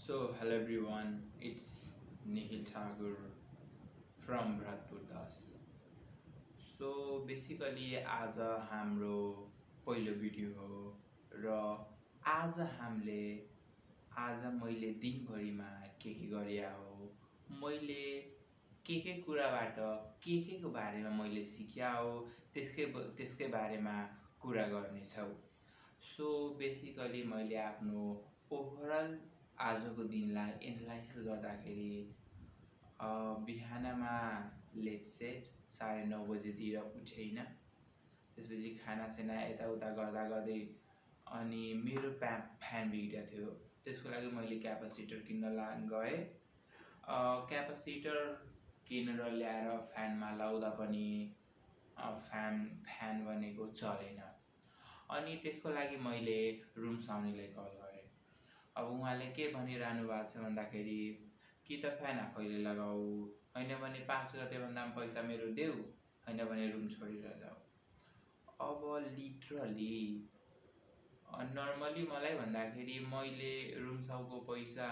So, hello everyone, it's Nikhil Thakur from Bharatpur Das. So, basically आज हाम्रो पहिलो video हो र आज मैले दिनभरिमा के गरिया हो, मैले के कुराबाट के को बारेमा मैले सिक्या हो, त्यसकै बारेमा कुरा गर्नेछौँ। सो बेसिकली मैले आफ्नो ओभरअल आजको दिनलाई एनालाइसिस गर्दाखेरि बिहानमा लेट सेट 9:30 बजेतिर उठेन। त्यसपछि खानासाना यताउता गर्दा गर्दै अनि मेरो फ्यान बिग्रेको थियो। त्यसको लागि मैले क्यापासिटर किन्न गएँ। क्यापासिटर किनेर ल्याएर फ्यानमा लाउँदा पनि फ्यान भनेको चलेन। अनि त्यसको लागि मैले रुम साउनीलाई कल गरेँ। अब उहाँले के भनिरहनु भएको छ भन्दाखेरि कि त फ्यान आफैले लगाऊ, होइन भने 5 गतेभन्दा पनि पैसा मेरो देऊ, होइन भने रुम छोडेर जाऊ। अब लिटरली नर्मली मलाई भन्दाखेरि मैले रुम साउको पैसा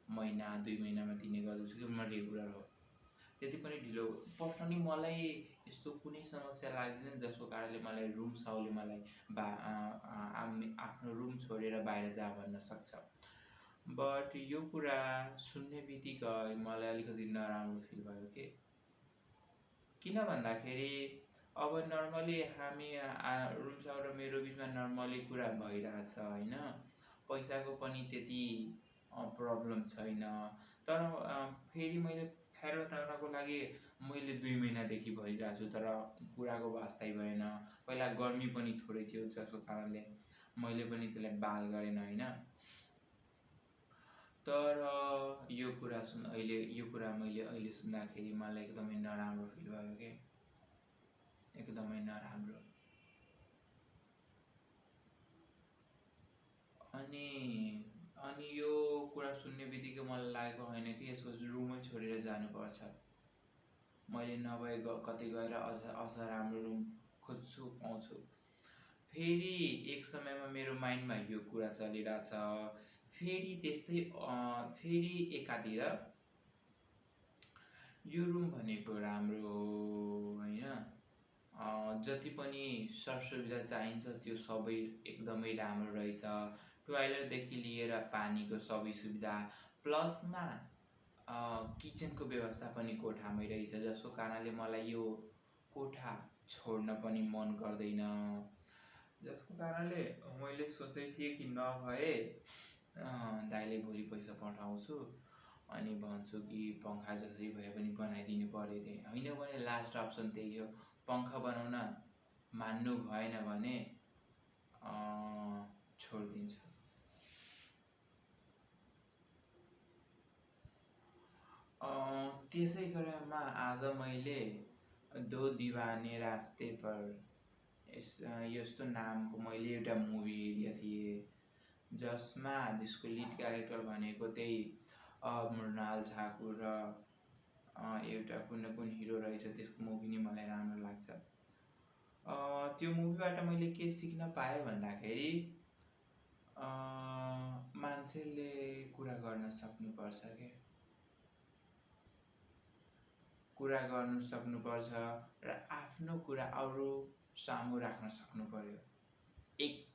महिना 2 महिनामा दिने गर्दछु कि म रेगुलर हो। त्यति पनि ढिलो पर्सनली मलाई यस्तो कुनै समस्या लाग्दैन जसको कारणले मलाई रुम साउले मलाई आफ्नो रुम छोडेर बाहिर जा भन्न सक्छ। बट यो कुरा सुन्ने बित्तिकै मलाई अलिकति नराम्रो फिल भयो के। किन भन्दाखेरि अब नर्मली हामी रुम साउ र मेरो बिचमा नर्मली कुरा भइरहेछ होइन, पैसाको पनि त्यति प्रब्लम छैन। तर फेरि मैले फ्यान हटाउनको लागि मैले 2 महिनादेखि भनिरहेको छु, तर कुराको वास्तै भएन। पहिला गर्मी पनि थोरै थियो जसको कारणले मैले पनि त्यसलाई बाल गरेन होइन। तर यो कुरा मैले अहिले सुन्दाखेरि मलाई एकदमै नराम्रो फिल भयो के, एकदमै नराम्रो। अनि यो कुरा सुन्ने बित्तिकै मलाई लागेको होइन कि यसको रुमै छोडेर जानुपर्छ। मैले नभए कतै गएर अझ राम्रो रुम खोज्छु पाउँछु। फेरि एक समयमा मेरो माइन्डमा यो कुरा चलिरहेछ। फेरि त्यस्तै फेरि एकातिर यो रुम भनेको राम्रो हो होइन, जति पनि सरसुविधा चाहिन्छ त्यो सबै एकदमै राम्रो रहेछ। टोयलेटदेखि लिएर पानीको सबै सुविधा, प्लसमा किचनको व्यवस्था पनि कोठामै रहेछ, जसको कारणले मलाई यो कोठा छोड्न पनि मन गर्दैन। जसको कारणले मैले सोचेको थिएँ कि नभए दाइले भोलि पैसा पठाउँछु अनि भन्छु कि पङ्खा जसरी भए पनि बनाइदिनु पऱ्यो रे, होइन भने लास्ट अप्सन त्यही हो, पङ्खा बनाउन मान्नु भएन भने छोडिदिन्छु। त्यसै क्रममा आज मैले दो दीवाने रास्ते पर यस्तो नामको मैले एउटा मुभी हेरेको थिएँ, जसको लिड क्यारेक्टर भनेको त्यही मृणाल ठाकुर र एउटा कुन हिरो रहेछ। त्यसको मुभी नि मलाई राम्रो लाग्छ। त्यो मुभीबाट मैले के सिक्न पाएँ भन्दाखेरि मान्छेले कुरा गर्न सक्नुपर्छ के, कुरा गर्नु सक्नुपर्छ र आफ्नो कुरा अरू सामु राख्न सक्नु पर्यो। एक